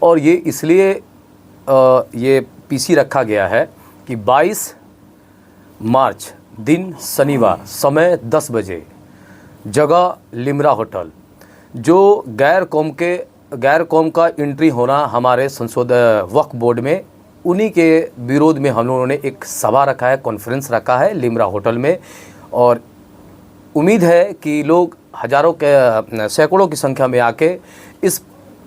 और ये इसलिए ये पीसी रखा गया है कि 22 मार्च दिन शनिवार, समय 10 बजे, जगह लिम्रा होटल। जो गैर कौम का एंट्री होना हमारे वक्फ बोर्ड में, उन्हीं के विरोध में हम लोगों ने एक सभा रखा है, कॉन्फ्रेंस रखा है लिम्रा होटल में। और उम्मीद है कि लोग हज़ारों के सैकड़ों की संख्या में आके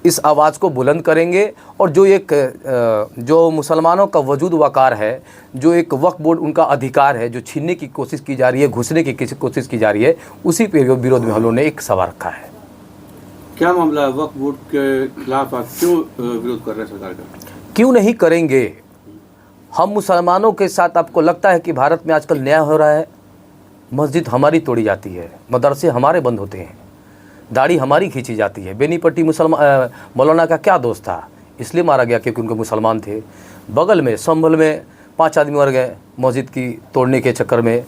इस आवाज़ को बुलंद करेंगे। और जो मुसलमानों का वजूद वकार है, जो एक वक्फ बोर्ड उनका अधिकार है, जो छीनने की कोशिश की जा रही है, घुसने की कोशिश की जा रही है, उसी पे विरोध में हम लोगों ने एक सभा रखा है। क्या मामला है? वक्फ बोर्ड के खिलाफ आप क्यों विरोध कर रहे हैं सरकार का? क्यों नहीं करेंगे? हम मुसलमानों के साथ, आपको लगता है कि भारत में आजकल न्याय हो रहा है? मस्जिद हमारी तोड़ी जाती है, मदरसे हमारे बंद होते हैं, दाढ़ी हमारी खींची जाती है। बेनीपट्टी मौलाना का क्या दोष था? इसलिए मारा गया क्योंकि उनके मुसलमान थे। बगल में संभल में 5 आदमी मर गए मस्जिद की तोड़ने के चक्कर में।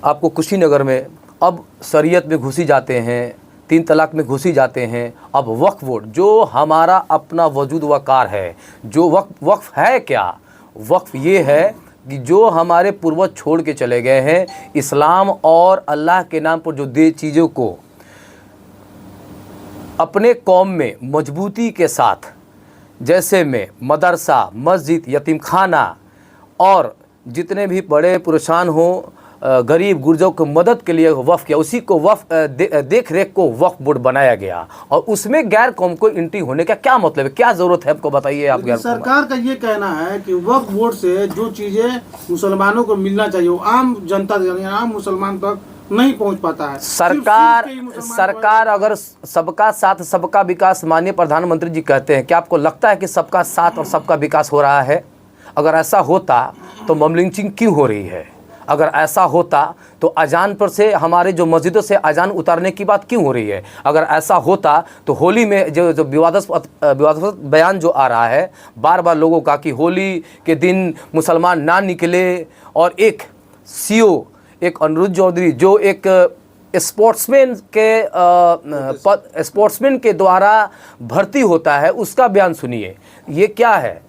आपको कुशीनगर में अब शरीयत में घुसी जाते हैं, 3 तलाक में घुसी जाते हैं। अब वक्फ बोर्ड जो हमारा अपना वजूद वकार है, जो वक्फ है क्या? वक्फ ये है कि जो हमारे पूर्वज छोड़ के चले गए हैं, इस्लाम और अल्लाह के नाम पर जो दे चीज़ों को अपने कौम में मजबूती के साथ, जैसे में मदरसा, मस्जिद, यतीम खाना और जितने भी बड़े परेशान हों, गरीब गुरजों को मदद के लिए वक्फ किया, उसी को वक्फ देख रेख को वक्फ बोर्ड बनाया गया। और उसमें गैर कौम को एंट्री होने का क्या मतलब है? क्या ज़रूरत है आपको बताइए। आप सरकार का ये कहना है कि वक्फ बोर्ड से जो चीज़ें मुसलमानों को मिलना चाहिए वो आम जनता, आम मुसलमान तक नहीं पहुंच पाता है। सरकार अगर सबका साथ सबका विकास, माननीय प्रधानमंत्री जी कहते हैं, क्या आपको लगता है कि सबका साथ और सबका विकास हो रहा है? अगर ऐसा होता तो मॉब लिंचिंग क्यों हो रही है? अगर ऐसा होता तो अजान पर से, हमारे जो मस्जिदों से अजान उतारने की बात क्यों हो रही है? अगर ऐसा होता तो होली में जो विवादास्पद बयान जो आ रहा है बार बार लोगों का कि होली के दिन मुसलमान ना निकले, और एक CEO, एक अनिरुद्ध चौधरी जो एक स्पोर्ट्समैन के द्वारा भर्ती होता है, उसका बयान सुनिए। ये क्या है?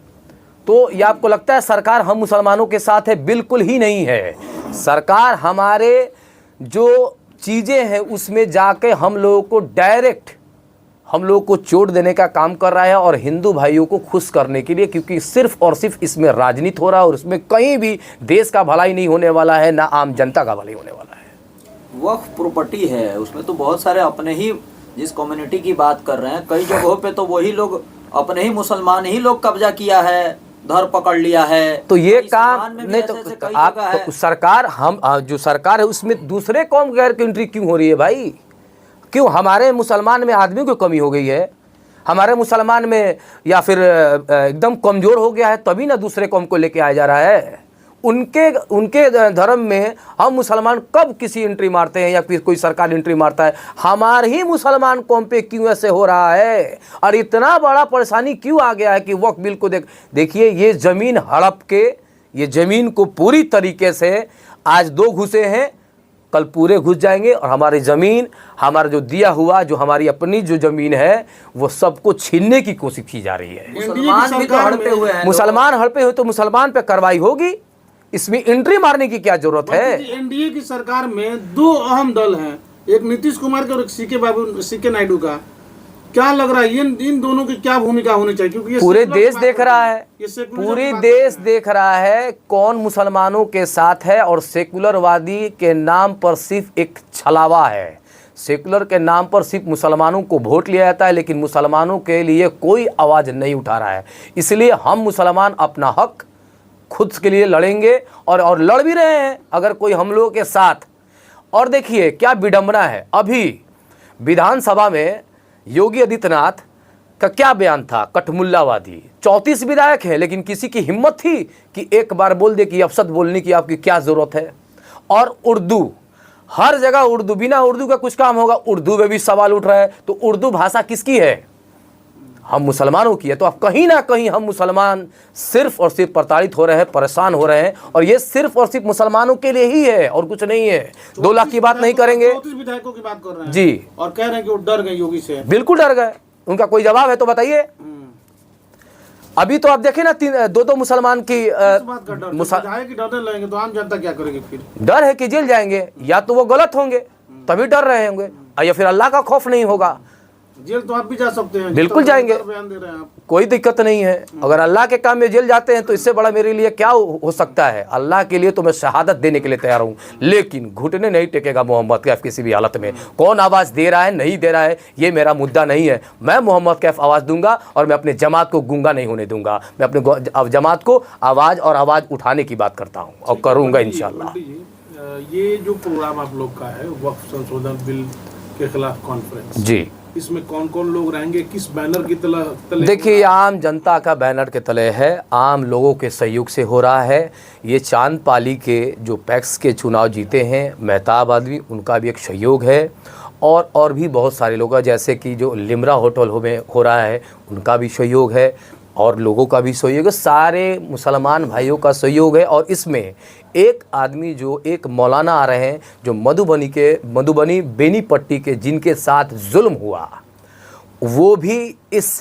तो ये आपको लगता है सरकार हम मुसलमानों के साथ है? बिल्कुल ही नहीं है। सरकार हमारे जो चीज़ें हैं उसमें जाके हम लोगों को डायरेक्ट, हम लोगों को चोट देने का काम कर रहा है, और हिंदू भाइयों को खुश करने के लिए, क्योंकि सिर्फ और सिर्फ इसमें राजनीति हो रहा है और उसमें कहीं भी देश का भलाई नहीं होने वाला है, ना आम जनता का भलाई होने वाला है। वक्फ प्रॉपर्टी है, उसमें तो बहुत सारे अपने ही, जिस कम्युनिटी की बात कर रहे हैं, कई जगहों पे तो वही लोग, अपने ही मुसलमान ही लोग कब्जा किया है, धर पकड़ लिया है। तो ये काम नहीं तो आप तो सरकार, हम जो सरकार है उसमें दूसरे कौम गैर की एंट्री क्यों हो रही है भाई? क्यों? हमारे मुसलमान में आदमियों की कमी हो गई है? हमारे मुसलमान में या फिर एकदम कमज़ोर हो गया है, तभी ना दूसरे कौम को लेके आया जा रहा है? उनके धर्म में हम मुसलमान कब किसी एंट्री मारते हैं या फिर कोई सरकार एंट्री मारता है? हमारे ही मुसलमान कौम पे क्यों ऐसे हो रहा है? और इतना बड़ा परेशानी क्यों आ गया है कि वक्फ बिल को देखिए, ये ज़मीन हड़प के, ये ज़मीन को पूरी तरीके से, आज 2 घुसे हैं, कल पूरे घुस जाएंगे, और हमारी ज़मीन, हमारा जो दिया हुआ, जो हमारी अपनी जो ज़मीन है, वो सबको छीनने की कोशिश की जा रही है। मुसलमान भी तो हड़पे हुए हैं। मुसलमान हड़पे हुए तो मुसलमान पे कार्रवाई होगी, इसमें एंट्री मारने की क्या जरूरत है? एनडीए की सरकार में 2 अहम दल हैं, एक नीतीश कुमार का और एक सीके नायडू का। क्या लग रहा है इन दोनों की क्या भूमिका होनी चाहिए? क्योंकि पूरे देश देख रहा है, पूरी देश देख रहा है कौन मुसलमानों के साथ है, और सेकुलरवादी के नाम पर सिर्फ एक छलावा है। सेकुलर के नाम पर सिर्फ मुसलमानों को वोट लिया जाता है, लेकिन मुसलमानों के लिए कोई आवाज़ नहीं उठा रहा है। इसलिए हम मुसलमान अपना हक खुद के लिए लड़ेंगे, और लड़ भी रहे हैं अगर कोई हम लोगों के साथ। और देखिए क्या विडंबना है, अभी विधानसभा में योगी आदित्यनाथ का क्या बयान था? कठमुल्लावादी। 34 विधायक हैं, लेकिन किसी की हिम्मत थी कि एक बार बोल दे कि अपशब्द बोलने की आपकी क्या ज़रूरत है? और उर्दू, हर जगह उर्दू, बिना उर्दू का कुछ काम होगा? उर्दू में भी सवाल उठ रहा है। तो उर्दू भाषा किसकी है? हम मुसलमानों की है। तो अब कहीं ना कहीं हम मुसलमान सिर्फ और सिर्फ प्रताड़ित हो रहे हैं, परेशान हो रहे हैं, और ये सिर्फ और सिर्फ मुसलमानों के लिए ही है और कुछ नहीं है। 2 लाख की बात नहीं करेंगे। 34 विधायकों की बात कर रहे हैं जी, और कह रहे हैं कि वो डर गए योगी से। बिल्कुल डर गए। उनका कोई जवाब है तो बताइए। अभी तो आप देखें ना दो मुसलमान की इस बात का डर विधायक की डरने लगेंगे तो आम जनता क्या करेगी फिर? डर है कि जेल जाएंगे, या तो वो गलत होंगे तभी डर रहे होंगे, या फिर अल्लाह का खौफ नहीं होगा। जेल तो आप भी जा सकते हैं, बिल्कुल जाएंगे, बयान दे रहे हैं आप। कोई दिक्कत नहीं है। अगर अल्लाह के काम में जेल जाते हैं तो इससे बड़ा मेरे लिए क्या हो सकता है। अल्लाह के लिए तो मैं शहादत देने के लिए तैयार हूँ, लेकिन घुटने नहीं टेकेगा मोहम्मद कैफ किसी भी हालत में। कौन आवाज़ दे रहा है नहीं दे रहा है ये मेरा मुद्दा नहीं है। मैं मोहम्मद कैफ आवाज़ दूंगा और मैं अपने जमात को गूंगा नहीं होने दूंगा। मैं अपने जमात को आवाज़ और आवाज़ उठाने की बात करता हूँ और करूँगा इंशाअल्लाह। ये जो प्रोग्राम आप लोग का है वक्फ संशोधन बिल के खिलाफ कॉन्फ्रेंस, जी, इसमें कौन कौन लोग रहेंगे, किस बैनर की तले? देखिए, आम जनता का बैनर के तले है, आम लोगों के सहयोग से हो रहा है। ये चांद पाली के जो पैक्स के चुनाव जीते हैं मेहताब आदमी, उनका भी एक सहयोग है, और भी बहुत सारे लोग हैं, जैसे कि जो लिमरा होटल में हो रहा है उनका भी सहयोग है, और लोगों का भी सहयोग है, सारे मुसलमान भाइयों का सहयोग है। और इसमें एक आदमी जो एक मौलाना आ रहे हैं जो मधुबनी बेनीपट्टी के जिनके साथ जुल्म हुआ, वो भी इस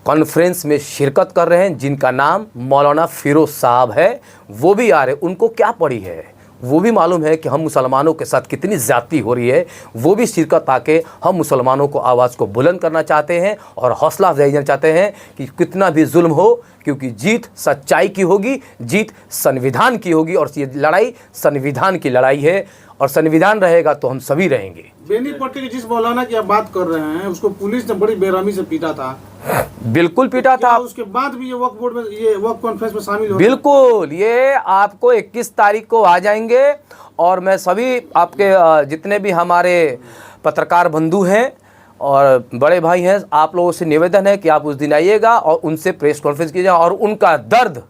कॉन्फ्रेंस में शिरकत कर रहे हैं, जिनका नाम मौलाना फिरोज साहब है। वो भी आ रहे, उनको क्या पड़ी है, वो भी मालूम है कि हम मुसलमानों के साथ कितनी ज़्यादती हो रही है। वो भी शिरकत आके हम मुसलमानों को आवाज़ को बुलंद करना चाहते हैं और हौसला अफजाई देना चाहते हैं कि कितना भी जुल्म हो, क्योंकि जीत सच्चाई की होगी, जीत संविधान की होगी, और ये लड़ाई संविधान की लड़ाई है, और संविधान रहेगा तो हम सभी रहेंगे। बेनीपट्टी के जिस मौलाना की आप बात कर रहे हैं उसको पुलिस ने बड़ी बेरहमी से पीटा था। बिल्कुल पीटा था। उसके बाद भी ये वक्फ बोर्ड में, ये वक्फ कॉन्फ्रेंस में शामिल हो? बिल्कुल, ये आपको 21 तारीख को आ जाएंगे, और मैं सभी आपके जितने भी हमारे पत्रकार बंधु हैं और बड़े भाई हैं, आप लोगों से निवेदन है कि आप उस दिन आइएगा और उनसे प्रेस कॉन्फ्रेंस कीजिए और उनका दर्द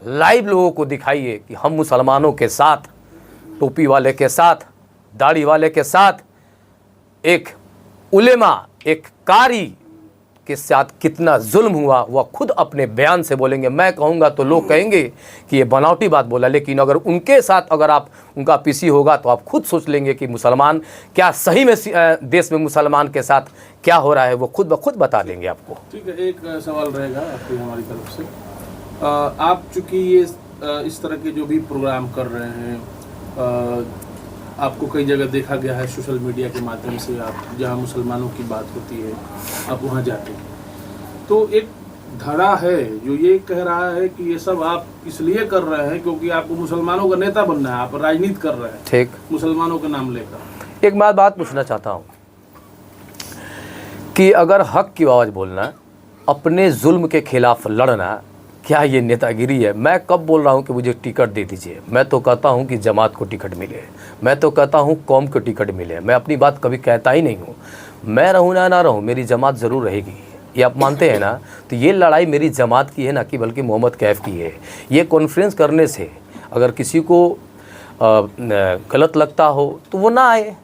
लाइव लोगों को दिखाइए कि हम मुसलमानों के साथ, टोपी वाले के साथ, दाढ़ी वाले के साथ, एक उलेमा, एक कारी के साथ कितना जुल्म हुआ, वह खुद अपने बयान से बोलेंगे। मैं कहूँगा तो लोग कहेंगे कि ये बनावटी बात बोला, लेकिन अगर उनके साथ अगर आप उनका पीसी होगा तो आप खुद सोच लेंगे कि मुसलमान क्या सही में देश में मुसलमान के साथ क्या हो रहा है, वो खुद ब खुद बता देंगे आपको। ठीक है, एक सवाल रहेगा आपकी हमारी तरफ से। आप चूँकि ये इस तरह के जो भी प्रोग्राम कर रहे हैं, आपको कई जगह देखा गया है सोशल मीडिया के माध्यम से, आप जहां मुसलमानों की बात होती है आप वहां जाते हैं, तो एक धड़ा है जो ये कह रहा है कि ये सब आप इसलिए कर रहे हैं क्योंकि आपको मुसलमानों का नेता बनना है, आप राजनीति कर रहे हैं, ठीक, मुसलमानों का नाम लेकर। एक बात पूछना चाहता हूँ कि अगर हक की आवाज़ बोलना, अपने जुल्म के खिलाफ लड़ना, क्या ये नेतागिरी है? मैं कब बोल रहा हूँ कि मुझे टिकट दे दीजिए? मैं तो कहता हूँ कि जमात को टिकट मिले, मैं तो कहता हूँ कौम को टिकट मिले। मैं अपनी बात कभी कहता ही नहीं हूँ। मैं रहूँ ना रहूँ, मेरी जमात ज़रूर रहेगी, ये आप मानते हैं ना? तो ये लड़ाई मेरी जमात की है ना कि बल्कि मोहम्मद कैफ की है। ये कॉन्फ्रेंस करने से अगर किसी को गलत लगता हो तो वो ना आए,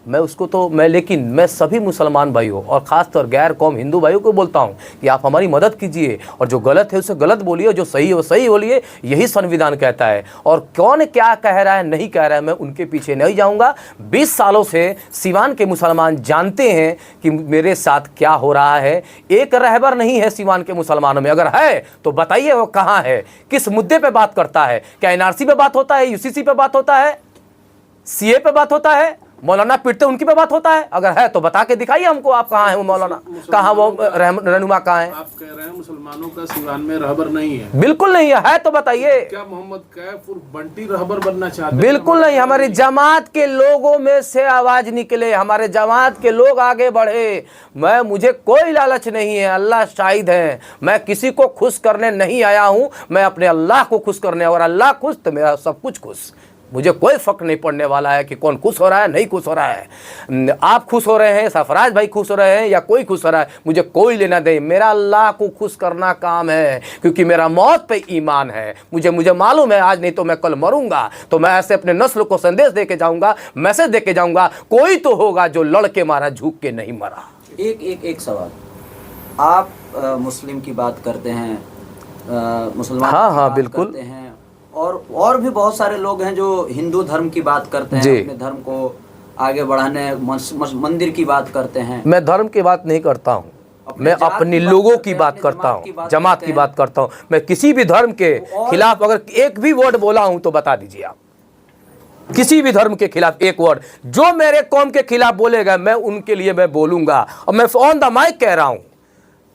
मैं उसको तो लेकिन मैं सभी मुसलमान भाइयों और ख़ासतौर गैर कौम हिंदू भाइयों को बोलता हूँ कि आप हमारी मदद कीजिए, और जो गलत है उसे गलत बोलिए, जो सही है वो सही बोलिए, यही संविधान कहता है। और कौन क्या कह रहा है नहीं कह रहा है, मैं उनके पीछे नहीं जाऊँगा। 20 सालों से सिवान के मुसलमान जानते हैं कि मेरे साथ क्या हो रहा है। एक रहबर नहीं है सिवान के मुसलमानों में, अगर है तो बताइए वो कहाँ है, किस मुद्दे पर बात करता है? क्या NRC पे बात होता है, UCC पे बात होता है, CA पे बात होता है, मौलाना पीटते उनकी पे बात होता है? अगर है तो बता के दिखाइए हमको, आप कहाँ हैं वो मौलाना, कहाँ वो रहनुमा कहाँ है? आप कह रहे हैं मुसलमानों का सिवान में रहबर नहीं है? बिल्कुल नहीं है तो बताइए। क्या मोहम्मद कैफ और बंटी रहबर बनना चाहते हैं? बिल्कुल नहीं। हमारी जमात के लोगों में से आवाज निकले, हमारे जमात के लोग आगे बढ़े। मुझे कोई लालच नहीं है, अल्लाह शाहिद है। मैं किसी को खुश करने नहीं आया हूँ, मैं अपने अल्लाह को खुश करने, और अल्लाह खुश तो मेरा सब कुछ खुश। मुझे कोई फ़र्क नहीं पड़ने वाला है कि कौन खुश हो रहा है नहीं खुश हो रहा है। आप खुश हो रहे हैं, सरफराज भाई खुश हो रहे हैं, या कोई खुश हो रहा है, मुझे कोई लेना दे। मेरा अल्लाह को खुश करना काम है, क्योंकि मेरा मौत पे ईमान है। मुझे मालूम है आज नहीं तो मैं कल मरूंगा, तो मैं ऐसे अपने नस्ल को संदेश दे के जाऊँगा, मैसेज दे के जाऊँगा, कोई तो होगा जो लड़ के मारा, झुक के नहीं मरा। एक सवाल, आप मुस्लिम की बात करते हैं, मुसलमान हाँ बिल्कुल करते हैं, और भी बहुत सारे लोग हैं जो हिंदू धर्म की बात करते हैं, अपने धर्म को आगे बढ़ाने, मंदिर की बात करते हैं। मैं धर्म की बात नहीं करता हूँ, मैं अपने लोगों की बात करता हूँ, जमात की बात करता हूँ। मैं किसी भी धर्म के खिलाफ अगर एक भी वर्ड बोला हूँ तो बता दीजिए आप, किसी भी धर्म के खिलाफ एक वर्ड जो मेरे कौम के खिलाफ बोलेगा मैं उनके लिए मैं बोलूंगा। और मैं ऑन द माइक कह रहा हूं,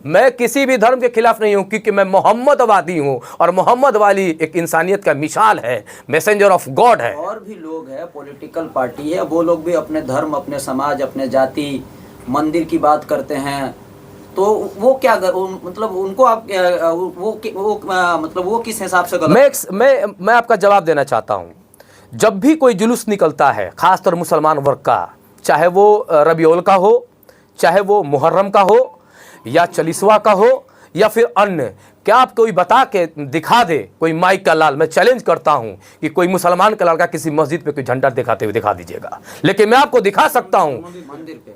मैं किसी भी धर्म के खिलाफ नहीं हूं, क्योंकि मैं मोहम्मदवादी हूं और मोहम्मद वाली एक इंसानियत का मिसाल है, मैसेंजर ऑफ गॉड है। और भी लोग हैं, पॉलिटिकल पार्टी है, वो लोग भी अपने धर्म, अपने समाज, अपने जाति, मंदिर की बात करते हैं, तो वो क्या मतलब उनको आप मतलब वो किस हिसाब से गलत? मैं आपका जवाब देना चाहता हूं। जब भी कोई जुलूस निकलता है, खासतौर मुसलमान वर्ग का, चाहे वो रबीउल का हो, चाहे वो मुहर्रम का हो, या चालीसवा का हो, या फिर अन्य, क्या आप कोई बता के दिखा दे, कोई माइक का लाल, मैं चैलेंज करता हूं कि कोई मुसलमान का लड़का किसी मस्जिद पे कोई झंडा दिखाते हुए दिखा दीजिएगा, लेकिन मैं आपको दिखा सकता हूं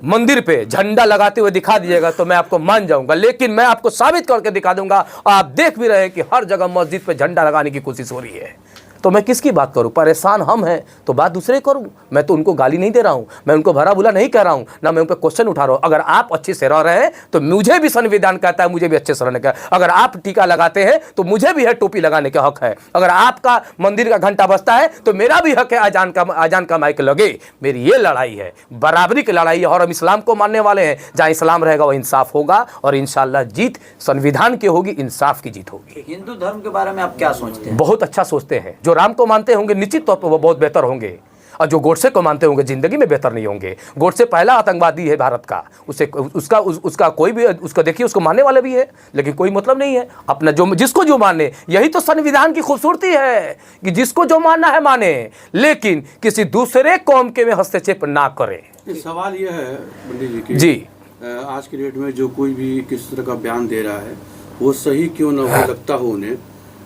मंदिर पे झंडा लगाते हुए दिखा दीजिएगा तो मैं आपको मान जाऊंगा, लेकिन मैं आपको साबित करके दिखा दूंगा। आप देख भी रहे हैं कि हर जगह मस्जिद पे झंडा लगाने की कोशिश हो रही है, तो मैं किसकी बात करूं? परेशान हम हैं तो बात दूसरे करूं। मैं तो उनको गाली नहीं दे रहा हूं, मैं उनको भरा बुला नहीं कह रहा हूं, ना मैं उन पर क्वेश्चन उठा रहा हूं। अगर आप अच्छे से रह रहे हैं तो मुझे भी संविधान कहता है मुझे भी अच्छे से रहने का। अगर आप टीका लगाते हैं तो मुझे भी है टोपी लगाने का हक है। अगर आपका मंदिर का घंटा बजता है तो मेरा भी हक है आजान का माइक लगे। मेरी ये लड़ाई है, बराबरी की लड़ाई है, और हम इस्लाम को मानने वाले हैं। जहाँ इस्लाम रहेगा वह इंसाफ होगा, और इंशाअल्लाह जीत संविधान की होगी, इंसाफ की जीत होगी। हिंदू धर्म के बारे में आप क्या सोचते हैं? बहुत अच्छा सोचते हैं। जो राम को मानते होंगे निश्चित तौर पर वो बहुत बेहतर होंगे, और जो गोडसे को मानते होंगे जिंदगी में बेहतर नहीं होंगे। गोडसे पहला आतंकवादी है भारत का, उसका कोई भी उसका देखिए, उसको मानने वाले भी है, लेकिन कोई मतलब नहीं है। अपना जो जिसको जो माने, यही तो संविधान की खूबसूरती है कि जिसको जो मानना है माने, लेकिन किसी दूसरे कौम के में हस्तक्षेप ना करे। सवाल यह है पंडित जी की, जी, आज की डेट में जो कोई भी किस तरह का बयान दे रहा है वो सही क्यों न हो, लगता हो उन्हें,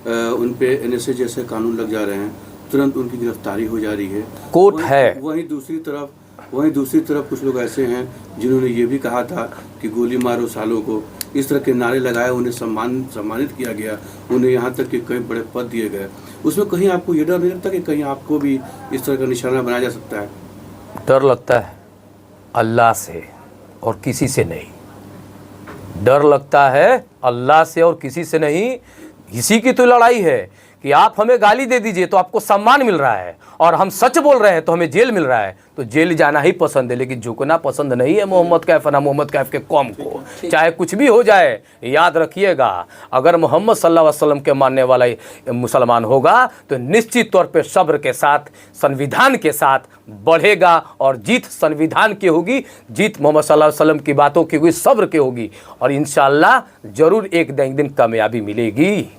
उन पे NSA जैसे कानून लग जा रहे हैं, तुरंत उनकी गिरफ्तारी हो जा रही है। कोर्ट है। वहीं दूसरी तरफ कुछ लोग ऐसे हैं जिन्होंने ये भी कहा था कि गोली मारो सालों को, इस तरह के नारे लगाए, उन्हें सम्मानित किया गया, उन्हें यहाँ तक कि कई बड़े पद दिए गए। उसमें कहीं आपको ये डर नहीं लगता कि कहीं आपको भी इस तरह का निशाना बनाया जा सकता है? डर लगता है अल्लाह से और किसी से नहीं। डर लगता है अल्लाह से और किसी से नहीं। इसी की तो लड़ाई है कि आप हमें गाली दे दीजिए तो आपको सम्मान मिल रहा है, और हम सच बोल रहे हैं तो हमें जेल मिल रहा है। तो जेल जाना ही पसंद है, लेकिन झुकना पसंद नहीं है मोहम्मद कैफ ना मोहम्मद कैफ के कौम को। चाहे कुछ भी हो जाए, याद रखिएगा, अगर मोहम्मद सल्लल्लाहु अलैहि वसल्लम के मानने वाला मुसलमान होगा तो निश्चित तौर पे सब्र के साथ, संविधान के साथ बढ़ेगा, और जीत संविधान की होगी, जीत मोहम्मद सल्लल्लाहु अलैहि वसल्लम की बातों की होगी, सब्र की होगी, और इंशाअल्लाह जरूर एक दिन कामयाबी मिलेगी।